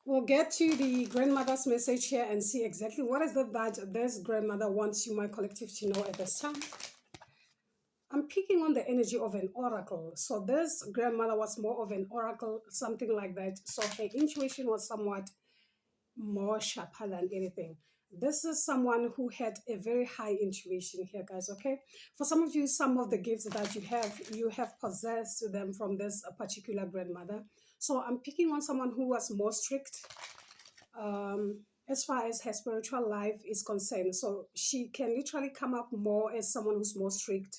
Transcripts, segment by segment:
We'll get to the grandmother's message here and see exactly what is it that this grandmother wants you, my collective, to know at this time. I'm picking on the energy of an oracle. So this grandmother was more of an oracle, something like that. So her intuition was somewhat more sharper than anything. This is someone who had a very high intuition here, guys. Okay, for some of you, some of the gifts that you have possessed them from this particular grandmother. So I'm picking on someone who was more strict as far as her spiritual life is concerned. So she can literally come up more as someone who's more strict,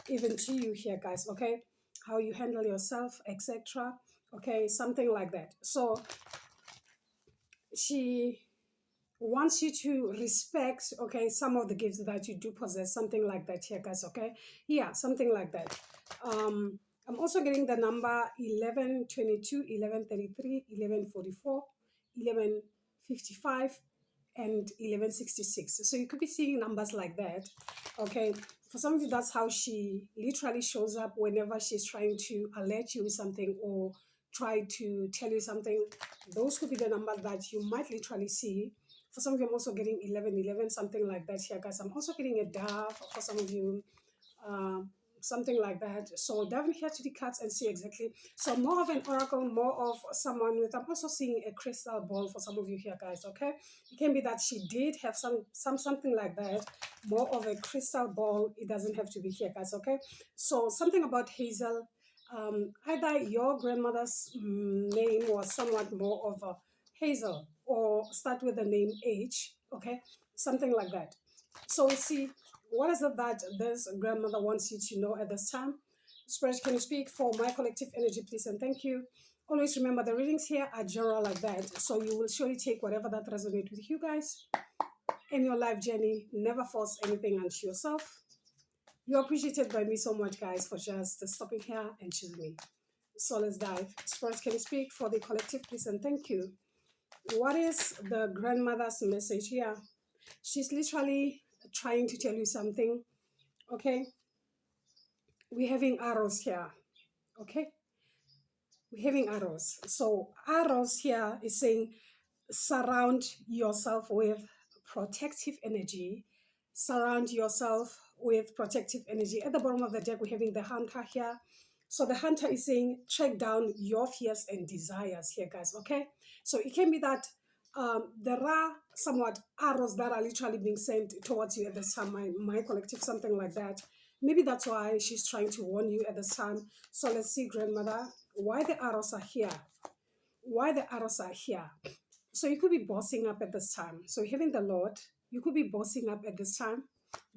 even to you here, guys. Okay, how you handle yourself, etc. Okay, something like that. So she wants you to respect, okay, some of the gifts that you do possess, something like that here, guys. Okay, yeah, something like that. I'm also getting the number 1122, 1133, 1144, 1155, and 1166. So you could be seeing numbers like that. Okay, for some of you, that's how she literally shows up whenever she's trying to alert you with something or try to tell you something. Those could be the numbers that you might literally see. For some of you, I'm also getting 1111, something like that here, guys. I'm also getting a dove for some of you, um, something like that. So dive in here to the cards and see exactly. So more of an oracle, more of someone with, I'm also seeing a crystal ball for some of you here, guys. Okay, it can be that she did have something like that, more of a crystal ball. It doesn't have to be here, guys. Okay, so something about Hazel. Either your grandmother's name was somewhat more of a Hazel or start with the name H, okay, something like that. So we see, what is it that this grandmother wants you to know at this time? Spirit, can you speak for my collective energy, please? And thank you. Always remember the readings here are general like that. So you will surely take whatever that resonates with you guys in your life journey. Never force anything onto yourself. You're appreciated by me so much, guys, for just stopping here and choosing me. So let's dive. Spirit, can you speak for the collective, please? And thank you. What is the grandmother's message here? She's literally trying to tell you something. Okay, we're having arrows here. Okay, we're having arrows. So arrows here is saying surround yourself with protective energy. Surround yourself with protective energy. At the bottom of the deck, we're having the hunter here. So the hunter is saying track down your fears and desires here, guys. Okay, so it can be that there are somewhat arrows that are literally being sent towards you at this time, my collective, something like that. Maybe that's why she's trying to warn you at this time. So let's see, grandmother, why the arrows are here. Why the arrows are here. So you could be bossing up at this time. So having the Lord, you could be bossing up at this time.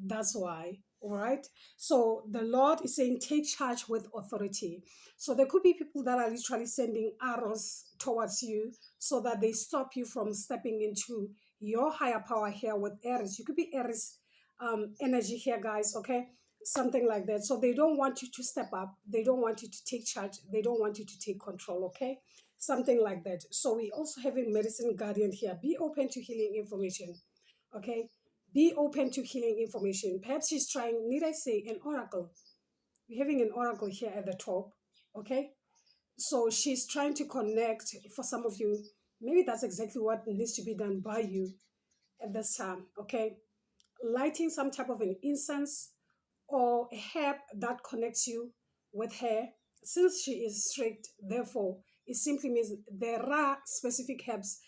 That's why. All right. So the Lord is saying, take charge with authority. So there could be people that are literally sending arrows towards you so that they stop you from stepping into your higher power here with Aries. You could be Aries energy here, guys. Okay. Something like that. So they don't want you to step up. They don't want you to take charge. They don't want you to take control. Okay. Something like that. So we also have a medicine guardian here. Be open to healing information. Okay. Be open to healing information. Perhaps she's trying, need I say, an oracle. We're having an oracle here at the top. Okay. So she's trying to connect for some of you. Maybe that's exactly what needs to be done by you at this time. Okay. Lighting some type of an incense or a herb that connects you with her. Since she is strict, therefore, it simply means there are specific herbs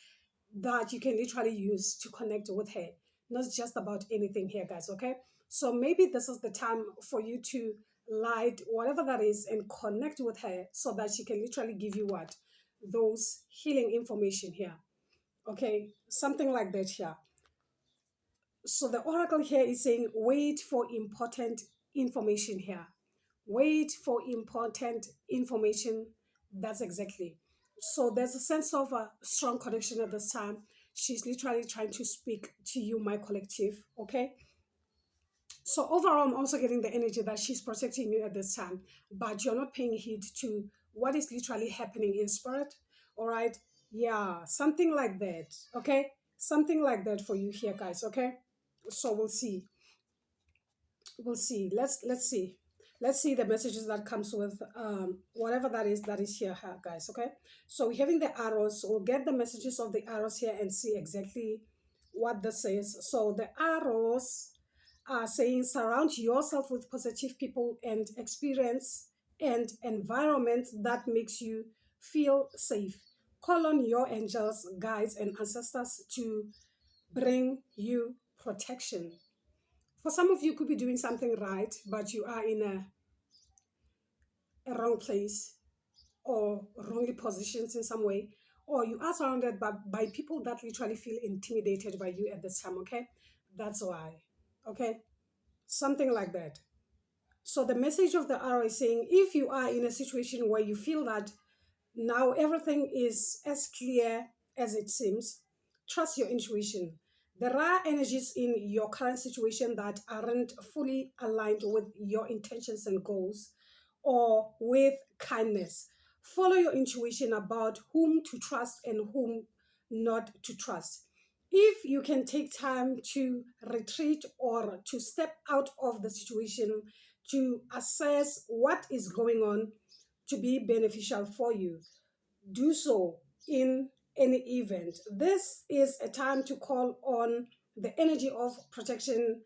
that you can literally use to connect with her. Not just about anything here, guys, okay? So maybe this is the time for you to light whatever that is and connect with her so that she can literally give you what? Those healing information here. Okay, something like that here. So the oracle here is saying, wait for important information here. Wait for important information. That's exactly. So there's a sense of a strong connection at this time. She's literally trying to speak to you, my collective. Okay. So overall, I'm also getting the energy that she's protecting you at this time, but you're not paying heed to what is literally happening in spirit. All right. Yeah, something like that. Okay. Something like that for you here, guys. Okay. So we'll see. We'll see. Let's see. Let's see the messages that comes with whatever that is here, guys. Okay, so we're having the arrows. We'll get the messages of the arrows here and see exactly what this says. So the arrows are saying surround yourself with positive people and experience and environment that makes you feel safe. Call on your angels, guides, and ancestors to bring you protection. For some of you, could be doing something right, but you are in a wrong place or wrongly positioned in some way, or you are surrounded by people that literally feel intimidated by you at this time. Okay, that's why. Okay, something like that. So the message of the arrow is saying if you are in a situation where you feel that now everything is as clear as it seems, trust your intuition. There are energies in your current situation that aren't fully aligned with your intentions and goals or with kindness. Follow your intuition about whom to trust and whom not to trust. If you can take time to retreat or to step out of the situation to assess what is going on to be beneficial for you, do so in any event. This is a time to call on the energy of protection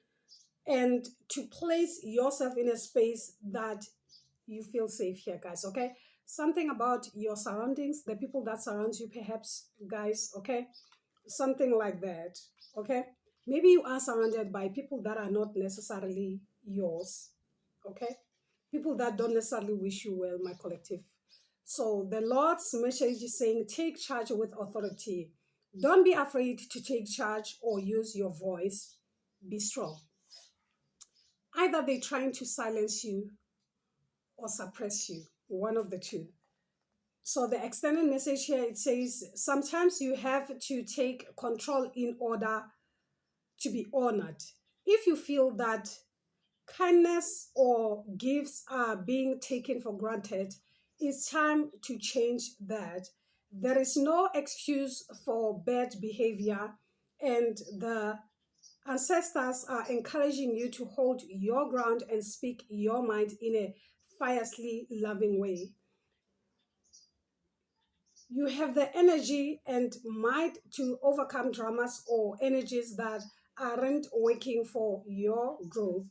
and to place yourself in a space that you feel safe here, guys. Okay, something about your surroundings, the people that surround you, perhaps, guys. Okay, something like that. Okay, maybe you are surrounded by people that are not necessarily yours. Okay, people that don't necessarily wish you well, my collective. So the Lord's message is saying take charge with authority. Don't be afraid to take charge or use your voice. Be strong. Either they're trying to silence you or suppress you, one of the two. So the extended message here, it says sometimes you have to take control in order to be honored. If you feel that kindness or gifts are being taken for granted, it's time to change that. There is no excuse for bad behavior, and the ancestors are encouraging you to hold your ground and speak your mind in a fiercely loving way. You have the energy and might to overcome dramas or energies that aren't working for your growth.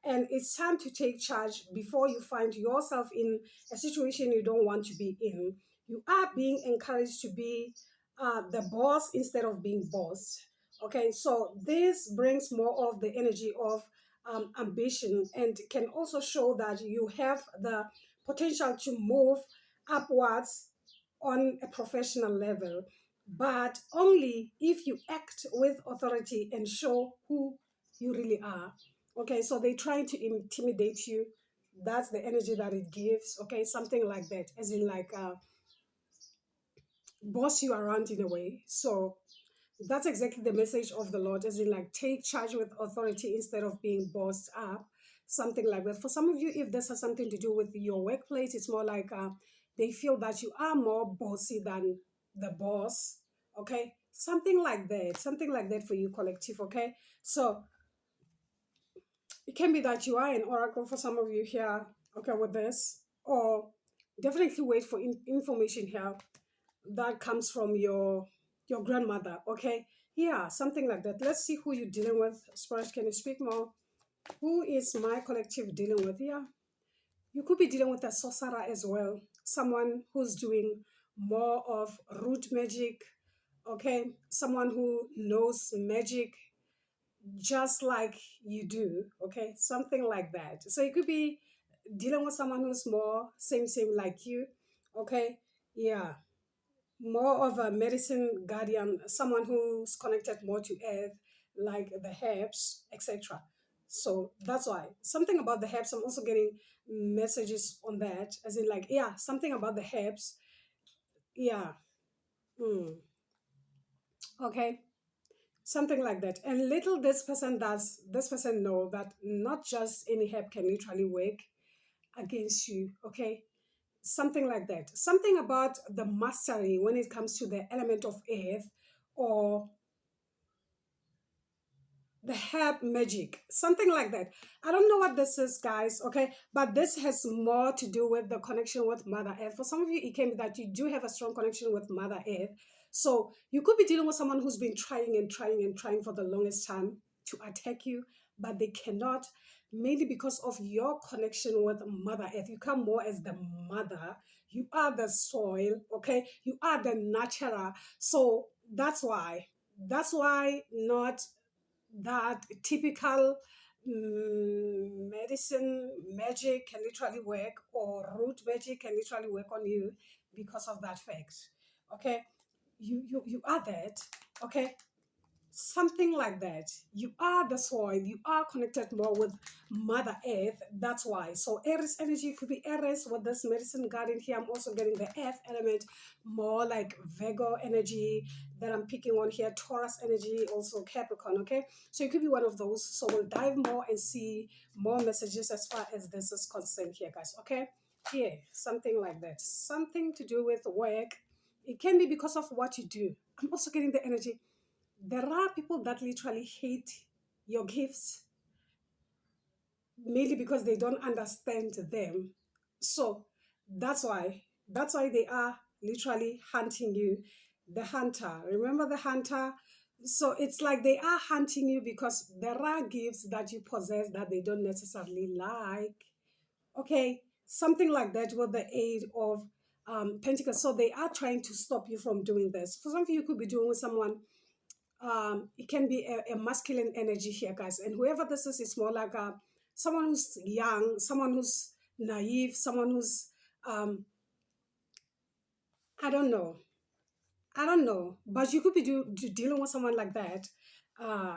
And it's time to take charge before you find yourself in a situation you don't want to be in. You are being encouraged to be the boss instead of being bossed. Okay, so this brings more of the energy of ambition and can also show that you have the potential to move upwards on a professional level, but only if you act with authority and show who you really are. Okay, so they're trying to intimidate you. That's the energy that it gives. Okay, something like that, as in like boss you around in a way. So that's exactly the message of the Lord, as in like take charge with authority instead of being bossed up, something like that. For some of you, if this has something to do with your workplace, it's more like they feel that you are more bossy than the boss. Okay, something like that for you, collective. Okay, so it can be that you are an oracle for some of you here. Okay, with this, or definitely wait for information here that comes from your grandmother. Okay, yeah, something like that. Let's see who you're dealing with. Spirit, can you speak more? Who is my collective dealing with? Yeah, you could be dealing with a sorcerer as well, someone who's doing more of root magic. Okay, someone who knows magic just like you do. Okay, something like that. So you could be dealing with someone who's more same like you. Okay, yeah, more of a medicine guardian, someone who's connected more to earth, like the herbs, etc. So that's why something about the herbs. I'm also getting messages on that, as in like yeah, something about the herbs. Yeah, hmm. Okay, something like that. And little this person know that not just any herb can literally work against you. Okay, something like that. Something about the mastery when it comes to the element of earth or the herb magic, something like that. I don't know what this is, guys, okay, but this has more to do with the connection with Mother Earth. For some of you, it can be that you do have a strong connection with Mother Earth. So you could be dealing with someone who's been trying and trying and trying for the longest time to attack you, but they cannot, mainly because of your connection with Mother Earth. You come more as the mother, you are the soil, okay, you are the nurturer. So that's why not that typical medicine magic can literally work, or root magic can literally work on you because of that fact. Okay, you are that. Okay, something like that. You are the soil, you are connected more with Mother Earth. That's why. So Aries energy could be Aries with this medicine garden here. I'm also getting the earth element, more like Virgo energy that I'm picking on here, Taurus energy, also Capricorn. Okay, so it could be one of those. So we'll dive more and see more messages as far as this is concerned here, guys. Okay, yeah, something like that, something to do with work. It can be because of what you do. I'm also getting the energy, there are people that literally hate your gifts, mainly because they don't understand them. So that's why they are literally hunting you. The hunter, remember the hunter? So it's like they are hunting you because there are gifts that you possess that they don't necessarily like. Okay, something like that with the aid of Pentacles. So they are trying to stop you from doing this. For some of you, you could be doing with someone, it can be a masculine energy here, guys. And whoever this is more like someone who's young, someone who's naive, someone who's, um, I don't know. I don't know. But you could be dealing with someone like that. Uh,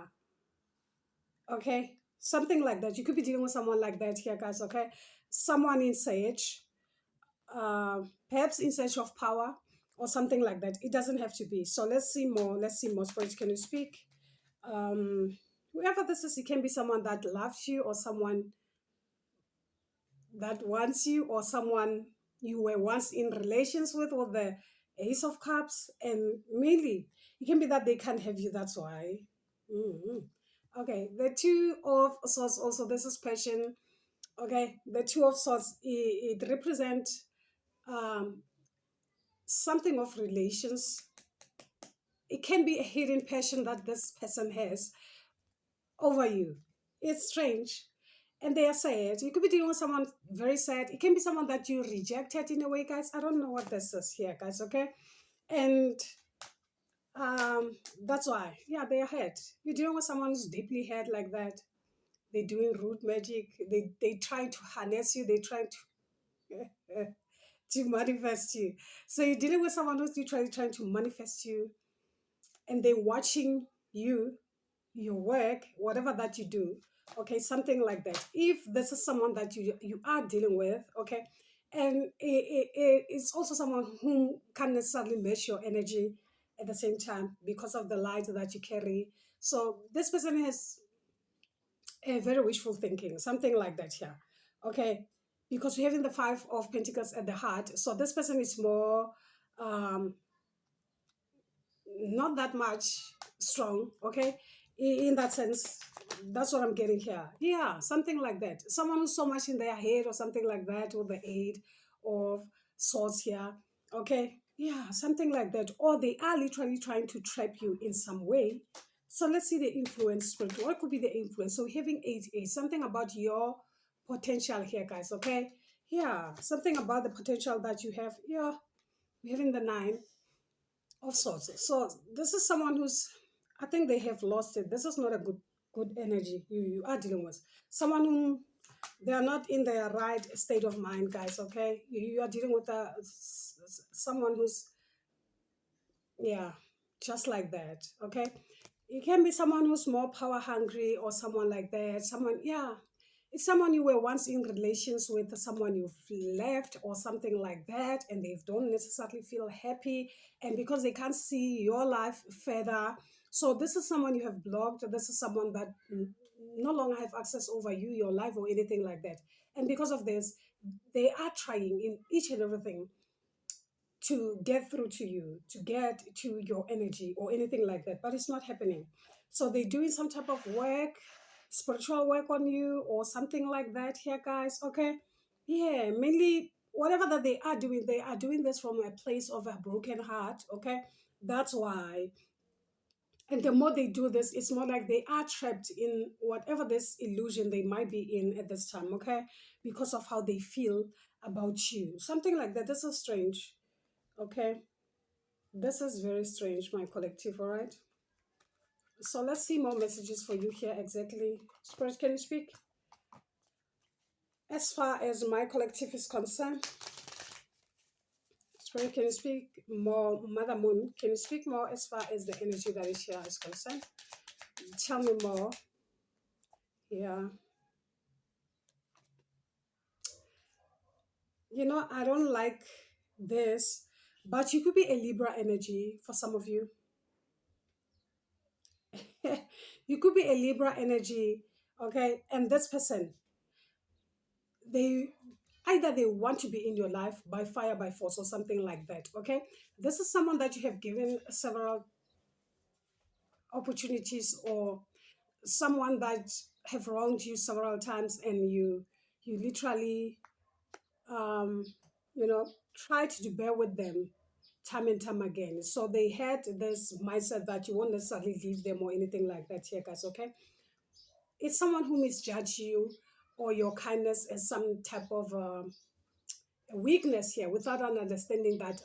okay. Something like that. You could be dealing with someone like that here, guys. Okay. Someone in sage, perhaps in search of power or something like that. It doesn't have to be. So let's see more. Let's see more. Spirits, can you speak? um Whoever this is, it can be someone that loves you, or someone that wants you, or someone you were once in relations with the Ace of Cups. And mainly it can be that they can't have you, that's why. Mhm. Okay, the Two of Swords, also this is passion. Okay, the Two of Swords, it represent um something of relations. It can be a hidden passion that this person has over you. It's strange. And they are sad. You could be dealing with someone very sad. It can be someone that you rejected in a way, guys. I don't know what this is here, guys, okay? And that's why. Yeah, they are hurt. You're dealing with someone who's deeply hurt like that. They're doing root magic. They try to harness you. They try to to manifest you. So you're dealing with someone who's literally trying to manifest you, and they're watching you, your work, whatever that you do. Okay, something like that. If this is someone that you are dealing with, okay, and it's also someone who can't necessarily match your energy at the same time because of the light that you carry. So this person has a very wishful thinking, something like that here. Okay, because we're having the Five of Pentacles at the heart. So this person is more um not that much strong, okay, in that sense. That's what I'm getting here. Yeah, something like that. Someone who's so much in their head or something like that, with the aid of swords here. Okay, yeah, something like that. Or they are literally trying to trap you in some way. So let's see the influence, spirit. What could be the influence? So having 8 something about your potential here, guys. Okay, yeah, something about the potential that you have. Yeah, we're having the 9 of sorts. So this is someone who's, I think they have lost it. This is not a good energy you are dealing with. Someone who they are not in their right state of mind, guys. Okay, you are dealing with someone who's, yeah, just like that. Okay, it can be someone who's more power hungry or someone like that. Someone, yeah, it's someone you were once in relations with, someone you've left or something like that, and they don't necessarily feel happy, and because they can't see your life further. So this is someone you have blocked. This is someone that no longer have access over you, your life, or anything like that. And because of this, they are trying in each and everything to get through to you, to get to your energy or anything like that, but it's not happening. So they're doing some type of work, spiritual work on you or something like that here, guys. Okay. Yeah, mainly whatever that they are doing this from a place of a broken heart. Okay. That's why. And the more they do this, it's more like they are trapped in whatever this illusion they might be in at this time, okay? Because of how they feel about you. Something like that. This is strange, okay? This is very strange, my collective, all right? So let's see more messages for you here exactly. Spirit, can you speak? As far as my collective is concerned, Spirit, can you speak more? Mother Moon, can you speak more as far as the energy that is here is concerned? Tell me more. Yeah. I don't like this, but you could be a Libra energy for some of you. You could be a Libra energy, okay? And this person, they either they want to be in your life by fire, by force, or something like that, okay? This is someone that you have given several opportunities, or someone that have wronged you several times, and you literally um, tried to bear with them time and time again. So they had this mindset that you won't necessarily leave them or anything like that here, guys, okay? It's someone who misjudged you or your kindness as some type of weakness here without an understanding that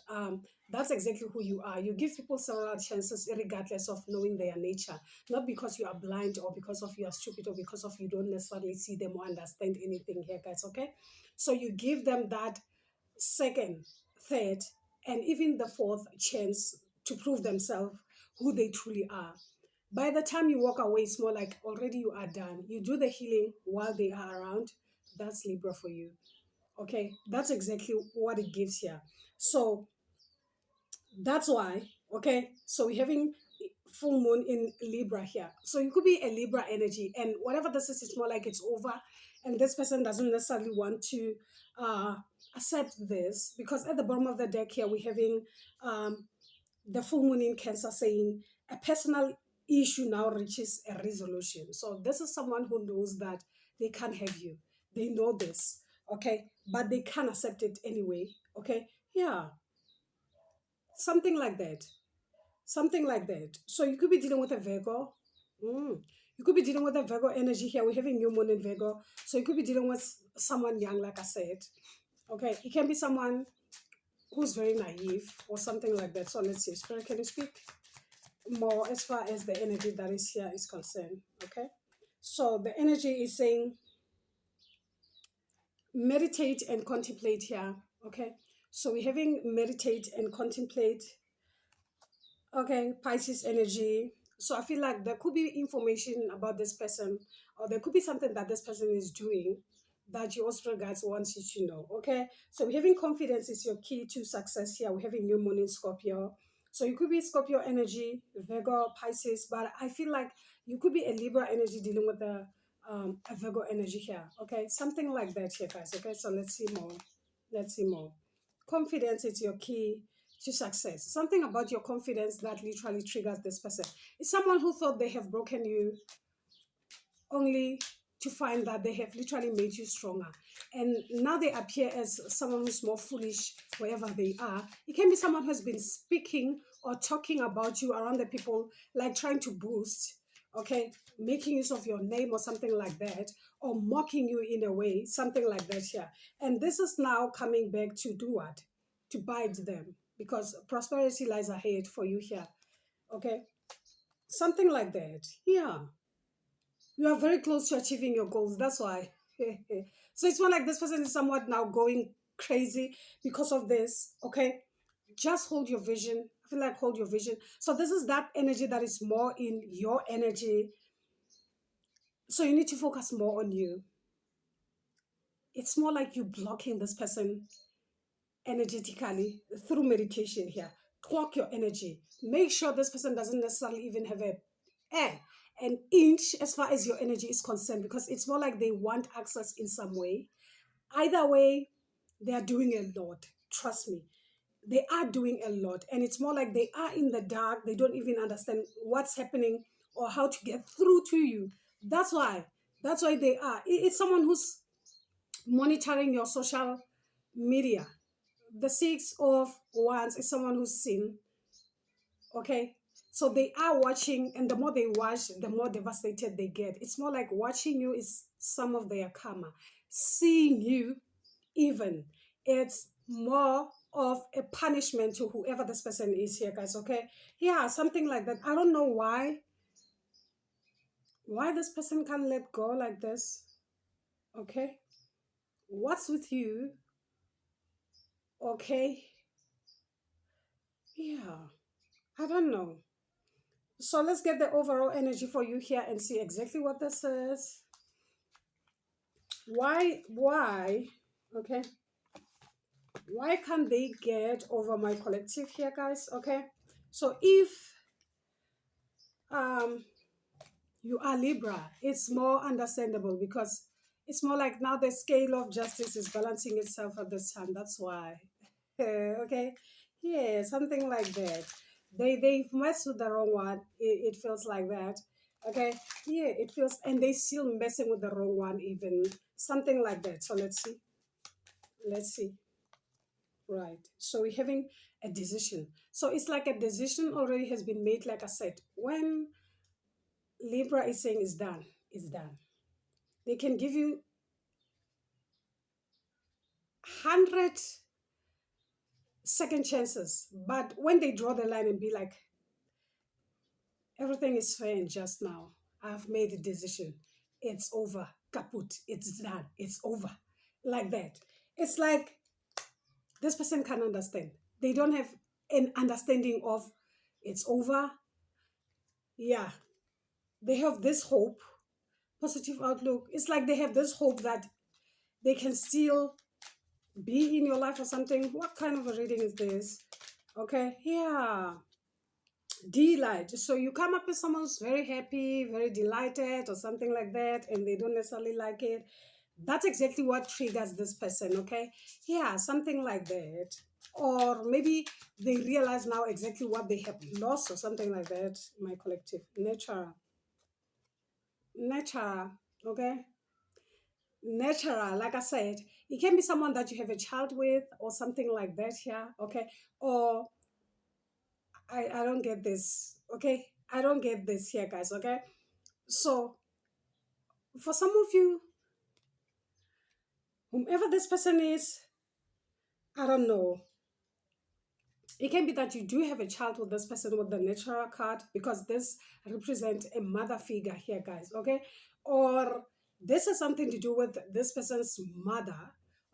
that's exactly who you are. You give people several chances regardless of knowing their nature, not because you are blind or because of you are stupid or because of you don't necessarily see them or understand anything here, guys, okay? So you give them that second, third, and even the fourth chance to prove themselves who they truly are. By the time you walk away, it's more like already you are done. You do the healing while they are around. That's Libra for you. Okay, that's exactly what it gives here. So that's why, okay, so we're having full moon in Libra here. So you could be a Libra energy, and whatever this is, it's more like it's over, and this person doesn't necessarily want to uh, accept this because at the bottom of the deck here, we're having the full moon in Cancer saying a personal issue now reaches a resolution. So this is someone who knows that they can't have you. They know this, okay, but they can't accept it anyway, okay? Yeah, something like that. Something like that. So you could be dealing with a Virgo. Mm. You could be dealing with a Virgo energy here. We're having new moon in Virgo. So you could be dealing with someone young, like I said. Okay. It can be someone who's very naive or something like that. So let's see. Spirit, can you speak more as far as the energy that is here is concerned? Okay. So the energy is saying meditate and contemplate here. Okay. So we're having meditate and contemplate. Okay, Pisces energy. So I feel like there could be information about this person, or there could be something that this person is doing that your regards wants you to know. Okay, so we're having confidence is your key to success here. We're having new moon in Scorpio. So you could be Scorpio energy, Virgo, Pisces, but I feel like you could be a Libra energy dealing with a Virgo energy here. Okay, something like that here, guys. Okay, so let's see more. Let's see more. Confidence is your key to success. Something about your confidence that literally triggers this person. It's someone who thought they have broken you only to find that they have literally made you stronger. And now they appear as someone who's more foolish wherever they are. It can be someone who has been speaking or talking about you around the people, like trying to boost, okay, making use of your name or something like that, or mocking you in a way, something like that here. And this is now coming back to do what? To bite them, because prosperity lies ahead for you here, okay? Something like that. Yeah, you are very close to achieving your goals. That's why. So it's more like this person is somewhat now going crazy because of this. Okay. Just hold your vision. I feel like hold your vision. So this is that energy that is more in your energy. So you need to focus more on you. It's more like you blocking this person energetically through meditation here. Clock your energy. Make sure this person doesn't necessarily even have a an inch as far as your energy is concerned, because it's more like they want access in some way. Either way, they are doing a lot. Trust me. they are doing a lot, and it's more like they are in the dark. They don't even understand what's happening or how to get through to you. That's why. That's why they are. It's someone who's monitoring your social media. The Six of Wands is someone who's seen. Okay. So they are watching, and the more they watch, the more devastated they get. It's more like watching you is some of their karma. Seeing you, even, it's more of a punishment to whoever this person is here, guys. Okay. Yeah, something like that. I don't know why this person can't let go like this. Okay. What's with you? Okay. Yeah. I don't know. So let's get the overall energy for you here and see exactly what this is. Why? Okay. Why can't they get over my collective here, guys? Okay. So if um you are Libra, it's more understandable because it's more like now the scale of justice is balancing itself at this time. That's why. Okay. Yeah, something like that. They've messed with the wrong one. It feels like that. Okay. Yeah, it feels, and they still messing with the wrong one, even something like that. So let's see. Let's see. Right. So we're having a decision. So it's like a decision already has been made. Like I said, when Libra is saying it's done, it's done. They can give you 100 second chances, but when they draw the line and be like, everything is fair and just now, I've made a decision. It's over. Kaput. It's done. It's over. Like that. It's like this person can understand. They don't have an understanding of it's over. Yeah. They have this hope, positive outlook. It's like they have this hope that they can still be in your life or something. What kind of a reading is this? Okay. Yeah. Delight. So you come up with someone who's very happy, very delighted, or something like that, and they don't necessarily like it. That's exactly what triggers this person, okay? Yeah, something like that. Or maybe they realize now exactly what they have lost, or something like that. My collective. Nature. Nature, okay? Natural, like I said, it can be someone that you have a child with, or something like that here, okay? Or I don't get this, okay? I don't get this here, guys, okay? So, for some of you, whomever this person is, I don't know. It can be that you do have a child with this person with the natural card because this represents a mother figure here, guys, okay? Or this has something to do with this person's mother,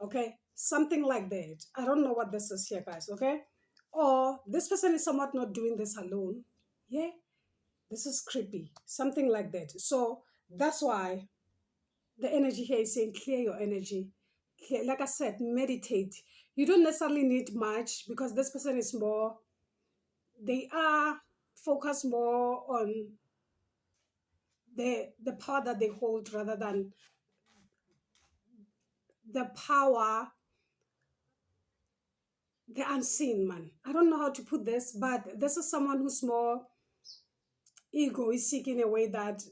okay? Something like that. I don't know what this is here, guys, okay? Or this person is somewhat not doing this alone. Yeah, this is creepy. Something like that. So that's why the energy here is saying clear your energy. Like I said, meditate. You don't necessarily need much because this person is more, they are focused more on the power that they hold rather than the power, the unseen, man. I don't know how to put this, but this is someone who's more egoistic in a way that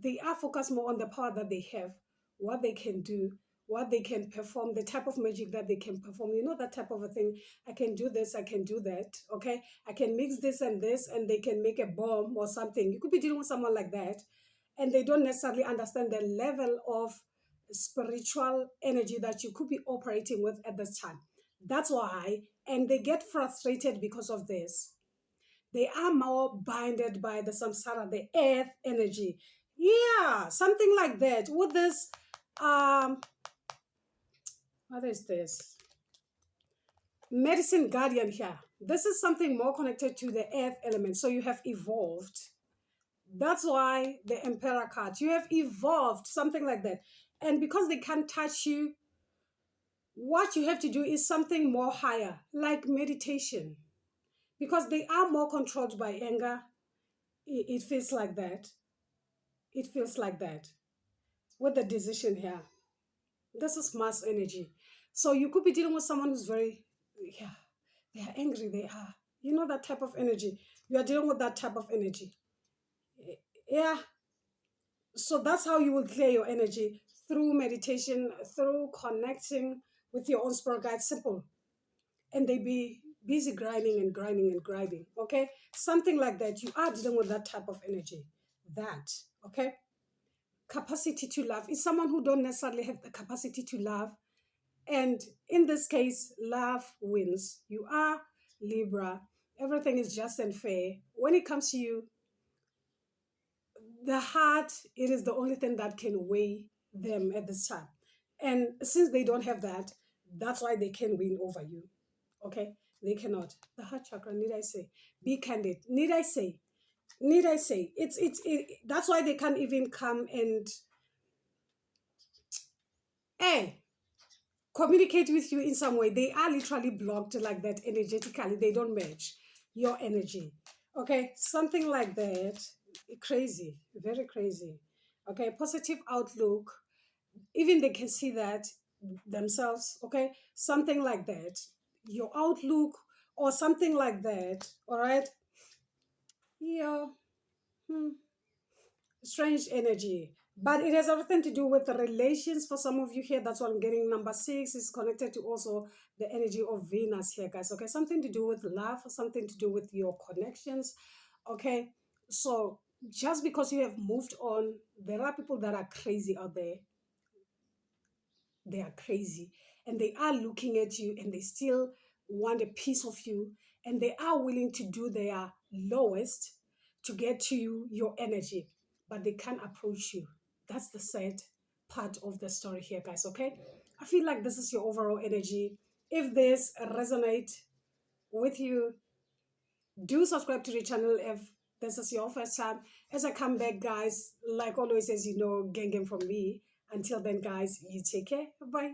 they are focused more on the power that they have, what they can do, what they can perform, the type of magic that they can perform. You know, that type of a thing. I can do this, I can do that. Okay. I can mix this, and they can make a bomb or something. You could be dealing with someone like that, and they don't necessarily understand the level of spiritual energy that you could be operating with at this time. That's why, and they get frustrated because of this. They are more binded by the samsara, the earth energy. Yeah, something like that. With this, what is this? Medicine guardian here. This is something more connected to the earth element. So you have evolved. That's why the emperor card. You have evolved, something like that. And because they can't touch you, what you have to do is something more higher, like meditation. Because they are more controlled by anger, it feels like that. It feels like that with the decision here. This is mass energy. So you could be dealing with someone who's very, yeah. They are angry. They are. You know that type of energy. You are dealing with that type of energy. Yeah. So that's how you will clear your energy through meditation, through connecting with your own spirit guide. Simple. And they be busy grinding and grinding and grinding. Okay. Something like that. You are dealing with that type of energy. That. Okay. Capacity to love is someone who don't necessarily have the capacity to love. And in this case, love wins. You are Libra. Everything is just and fair. When it comes to you, the heart, it is the only thing that can weigh them at this time. And since they don't have that, that's why they can win over you. Okay? They cannot. The heart chakra, need I say? Be candid. Need I say? Need I say? That's why they can't even come and, hey, communicate with you in some way. They are literally blocked like that energetically. They don't match your energy. Okay, something like that. Crazy, very crazy. Okay, positive outlook. Even they can see that themselves. Okay, something like that. Your outlook or something like that. All right. Yeah. Hmm. Strange energy, but it has everything to do with the relations for some of you here. That's what I'm getting. Number 6 is connected to also the energy of Venus here, guys. Okay, something to do with love, something to do with your connections. Okay, so just because you have moved on, there are people that are crazy out there. They are crazy, and they are looking at you, and they still want a piece of you, and they are willing to do their lowest to get to you, your energy, but they can't approach you. That's the sad part of the story here, guys. Okay, I feel like this is your overall energy. If this resonate with you, do subscribe to the channel if this is your first time. As I come back, guys, like always, as you know, gang from me. Until then, guys, you take care. Bye.